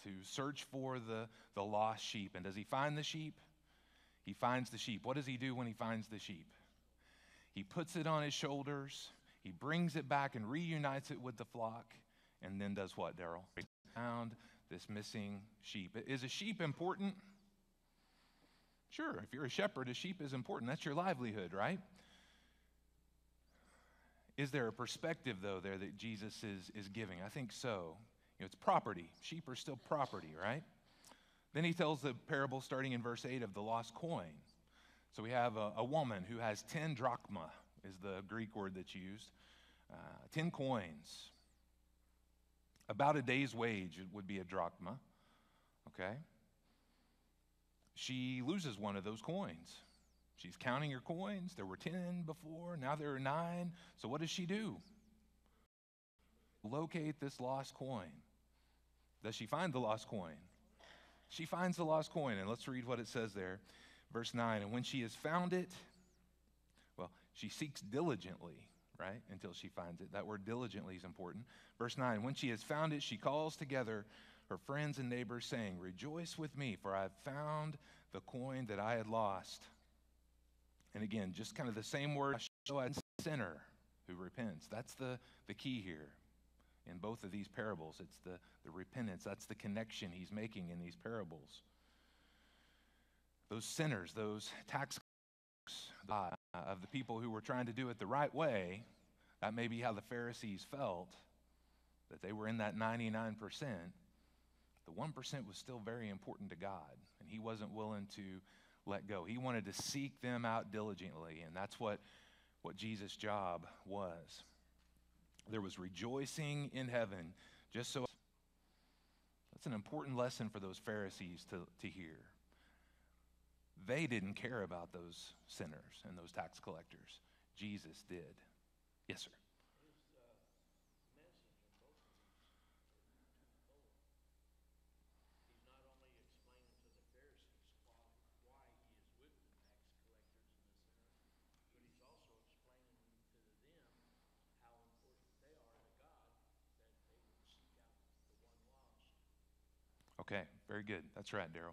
to search for the lost sheep. And does he find the sheep? He finds the sheep. What does he do when he finds the sheep? He puts it on his shoulders. He brings it back and reunites it with the flock. And then does what, Daryl? He found this missing sheep. Is a sheep important? Sure. If you're a shepherd, a sheep is important. That's your livelihood, right? Is there a perspective, though, there that Jesus is giving? I think so. It's property. Sheep are still property, right? Then he tells the parable starting in verse 8 of the lost coin. So we have a woman who has 10 drachma, is the Greek word that's used. 10 coins. About a day's wage would be a drachma, okay? She loses one of those coins. She's counting her coins. There were 10 before, now there are 9. So what does she do? Locate this lost coin. Does she find the lost coin? She finds the lost coin, and let's read what it says there. Verse 9, and when she has found it, well, she seeks diligently, right, until she finds it. That word diligently is important. Verse 9, when she has found it, she calls together her friends and neighbors, saying, rejoice with me, for I have found the coin that I had lost. And again, just kind of the same word, a sinner who repents. That's the key here. In both of these parables, it's the repentance. That's the connection he's making in these parables. Those sinners, those tax collectors of the people who were trying to do it the right way, that may be how the Pharisees felt, that they were in that 99%. The 1% was still very important to God, and he wasn't willing to let go. He wanted to seek them out diligently, and that's what Jesus' job was. There was rejoicing in heaven, just so. That's an important lesson for those Pharisees to hear. They didn't care about those sinners and those tax collectors. Jesus did. Yes, sir. Okay, very good. That's right, Daryl.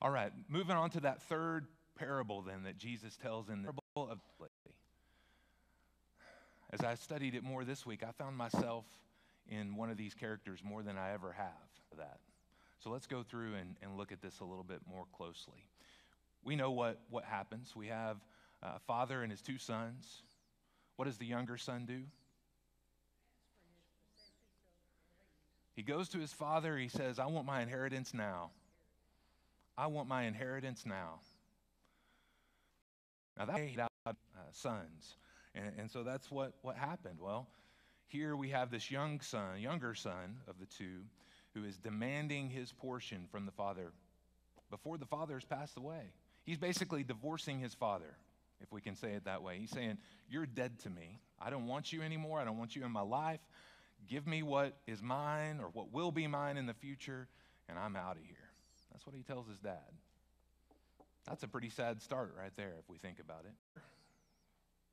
All right, moving on to that third parable then that Jesus tells in the parable of. As I studied it more this week, I found myself in one of these characters more than I ever have that. So let's go through and look at this a little bit more closely. We know what happens. We have a father and his 2 sons. What does the younger son do? He goes to his father. He says, I want my inheritance now. I want my inheritance now. Now that sons. And so that's what happened. Well, here we have this younger son of the 2, who is demanding his portion from the father before the father has passed away. He's basically divorcing his father, if we can say it that way. He's saying, you're dead to me. I don't want you anymore. I don't want you in my life. Give me what is mine or what will be mine in the future, and I'm out of here. That's what he tells his dad. That's a pretty sad start right there if we think about it.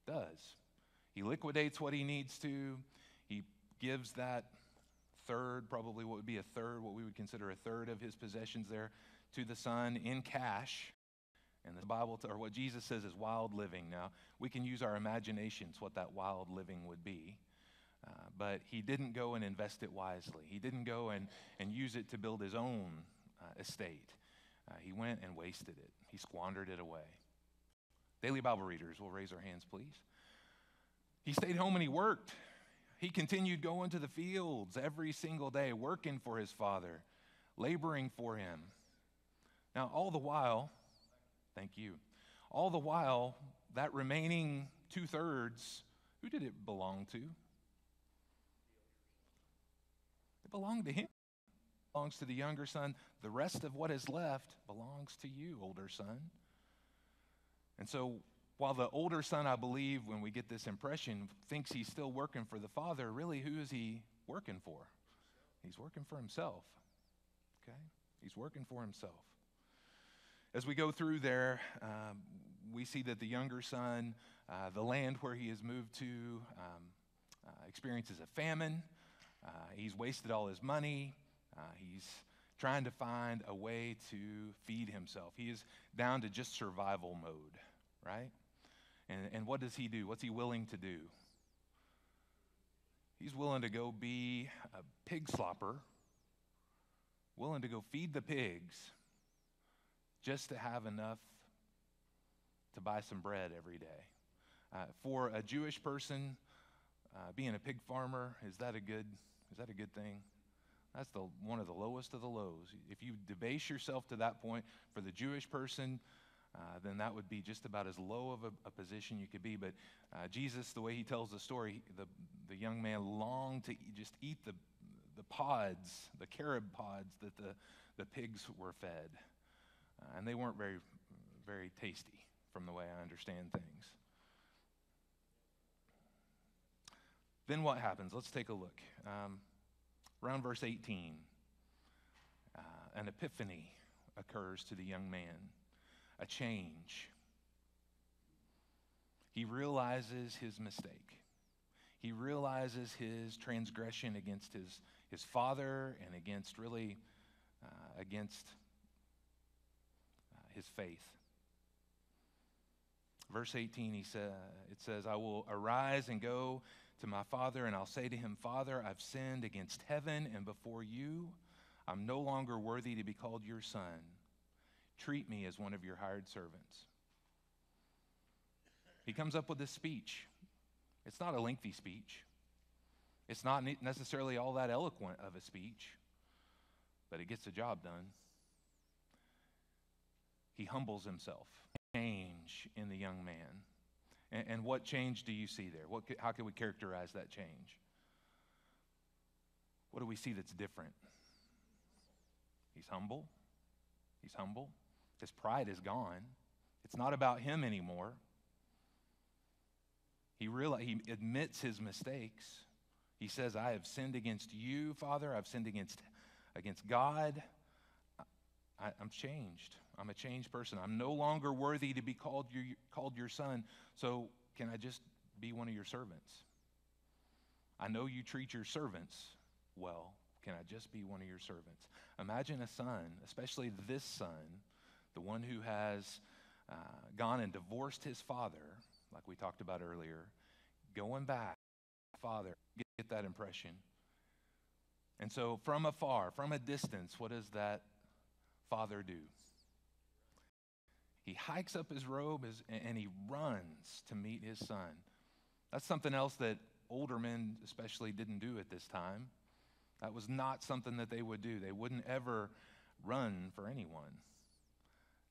Does. He liquidates what he needs to. He gives that third, probably what would be a third, what we would consider a third of his possessions there to the son in cash. And the Bible, or what Jesus says is wild living. Now, we can use our imaginations what that wild living would be. But he didn't go and invest it wisely. He didn't go and use it to build his own estate. He went and wasted it. He squandered it away. Daily Bible readers will raise their hands, please. He stayed home and he worked. He continued going to the fields every single day, working for his father, laboring for him. Now, all the while, thank you, all the while, that remaining 2/3, who did it belong to? It belonged to him. It belongs to the younger son. The rest of what is left belongs to you, older son. And so while the older son, I believe, when we get this impression, thinks he's still working for the father, really, who is he working for? He's working for himself. Okay? He's working for himself. As we go through there, we see that the younger son, the land where he has moved to, experiences a famine. He's wasted all his money. He's trying to find a way to feed himself. He is down to just survival mode, right? And what does he do? What's he willing to do? He's willing to go be a pig slopper, willing to go feed the pigs just to have enough to buy some bread every day. For a Jewish person, being a pig farmer, is that a good thing? That's one of the lowest of the lows. If you debase yourself to that point, for the Jewish person, then that would be just about as low of a position you could be. But Jesus, the way he tells the story, the young man longed to just eat the pods, the carob pods that the pigs were fed. And they weren't very, very tasty from the way I understand things. Then what happens? Let's take a look. Around verse 18, an epiphany occurs to the young man, a change. He realizes his mistake. He realizes his transgression against his father and against his faith. Verse 18, it says, I will arise and go to my father, and I'll say to him, Father, I've sinned against heaven and before you. I'm no longer worthy to be called your son. Treat me as one of your hired servants. He comes up with this speech. It's not a lengthy speech. It's not necessarily all that eloquent of a speech, but it gets the job done. He humbles himself. Change in the young man. And what change do you see there? How can we characterize that change? What do we see that's different? He's humble. He's humble. His pride is gone. It's not about him anymore. He admits his mistakes. He says, I have sinned against you, Father. I've sinned against God. I'm changed. I'm a changed person. I'm no longer worthy to be called your son. So can I just be one of your servants? I know you treat your servants well. Can I just be one of your servants? Imagine a son, especially this son, the one who has gone and divorced his father, like we talked about earlier, going back, father, get that impression. And so from afar, from a distance, what does that father do? He hikes up his robe and he runs to meet his son. That's something else that older men especially didn't do at this time. That was not something that they would do. They wouldn't ever run for anyone.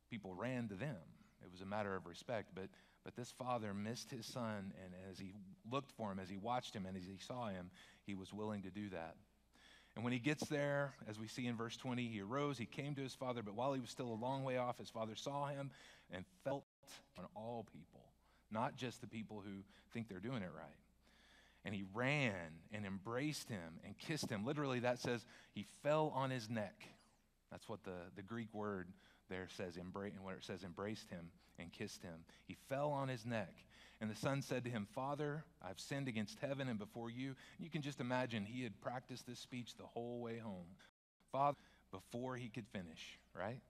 People ran to them. It was a matter of respect. But this father missed his son, and as he looked for him, as he watched him, and as he saw him, he was willing to do that. And when he gets there, as we see in verse 20, he arose, he came to his father, but while he was still a long way off, his father saw him and felt on all people, not just the people who think they're doing it right. And he ran and embraced him and kissed him. Literally, that says he fell on his neck. That's what the Greek word there says, embrace, and where it says embraced him and kissed him. He fell on his neck. And the son said to him, Father, I've sinned against heaven and before you. And you can just imagine he had practiced this speech the whole way home. Father, before he could finish, right?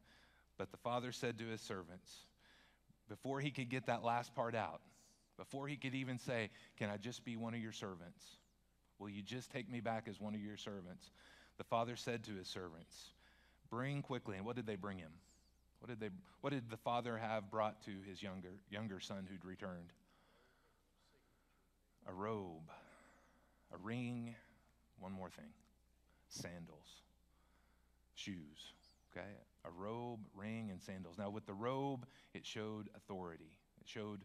But the father said to his servants, before he could get that last part out, before he could even say, can I just be one of your servants? Will you just take me back as one of your servants? The father said to his servants, bring quickly. And what did they bring him? What did the father have brought to his younger son who'd returned? A robe, a ring, one more thing, sandals, shoes, okay? A robe, ring, and sandals. Now with the robe, it showed authority. It showed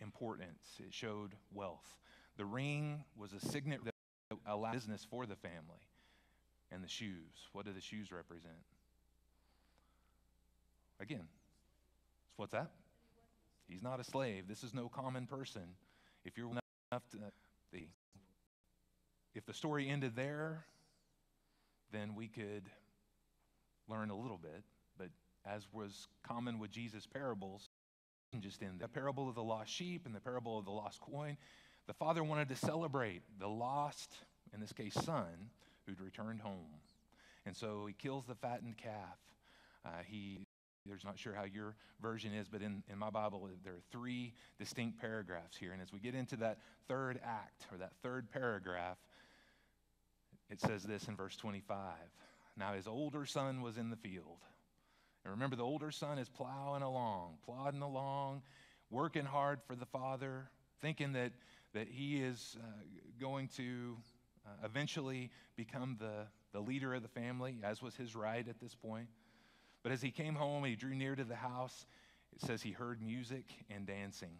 importance. It showed wealth. The ring was a signet that allowed business for the family. And the shoes, what do the shoes represent? Again, what's that? He's not a slave. This is no common person. If you're enough to, if the story ended there, then we could learn a little bit. But as was common with Jesus' parables, just in the parable of the lost sheep and the parable of the lost coin, the father wanted to celebrate the lost, in this case, son, who'd returned home. And so he kills the fattened calf. There's not sure how your version is, but in my Bible, there are 3 distinct paragraphs here. And as we get into that third act, or that third paragraph, it says this in verse 25. Now his older son was in the field. And remember, the older son is plodding along, working hard for the father, thinking that he is going to eventually become the leader of the family, as was his right at this point. But as he came home, he drew near to the house. It says he heard music and dancing.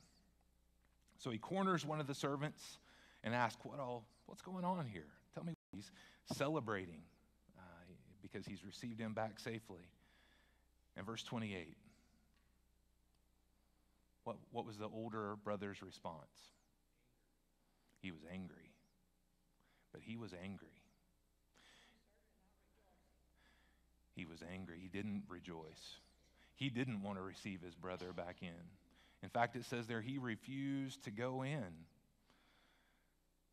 So he corners one of the servants and asks, what's going on here? Tell me. He's celebrating because he's received him back safely. And verse 28, what was the older brother's response? He was angry. But he was angry. He was angry. He didn't rejoice. He didn't want to receive his brother back in. In fact, it says there he refused to go in.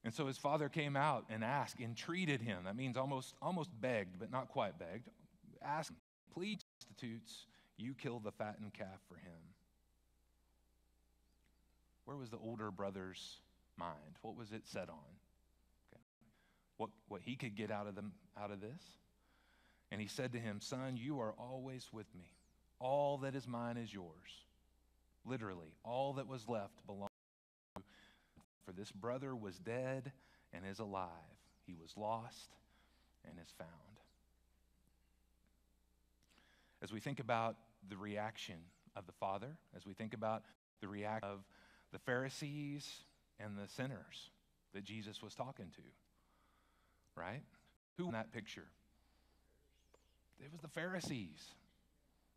And so his father came out and asked, entreated him. That means almost begged, but not quite begged. Asked, please, prostitutes, you kill the fattened calf for him. Where was the older brother's mind? What was it set on? Okay. What he could get out of this? And he said to him, son, you are always with me. All that is mine is yours. Literally, all that was left belonged to you. For this brother was dead and is alive. He was lost and is found. As we think about the reaction of the Father, as we think about the reaction of the Pharisees and the sinners that Jesus was talking to, right? Who in that picture? It was the Pharisees,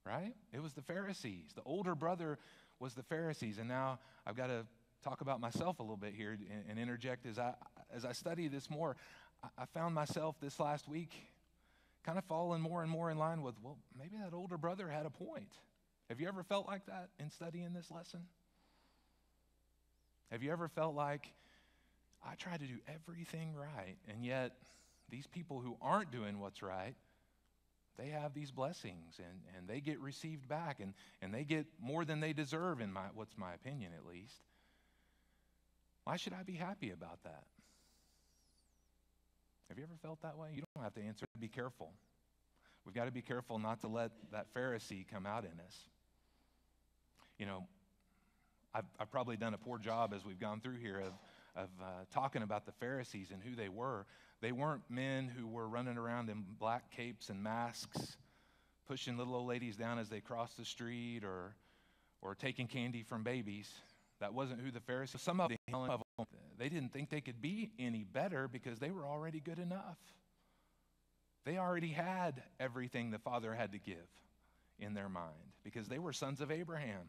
right? It was the Pharisees. The older brother was the Pharisees. And now I've got to talk about myself a little bit here and interject. As I study this more, I found myself this last week kind of falling more and more in line with, well, maybe that older brother had a point. Have you ever felt like that in studying this lesson? Have you ever felt like, I try to do everything right, and yet these people who aren't doing what's right, they have these blessings, and they get received back, and they get more than they deserve, what's my opinion at least. Why should I be happy about that? Have you ever felt that way? You don't have to answer. Be careful. We've got to be careful not to let that Pharisee come out in us. You know, I've probably done a poor job as we've gone through here of talking about the Pharisees and who they were. They weren't men who were running around in black capes and masks, pushing little old ladies down as they crossed the street or taking candy from babies. That wasn't who the Pharisees. Some of them, they didn't think they could be any better because they were already good enough. They already had everything the Father had to give in their mind because they were sons of Abraham.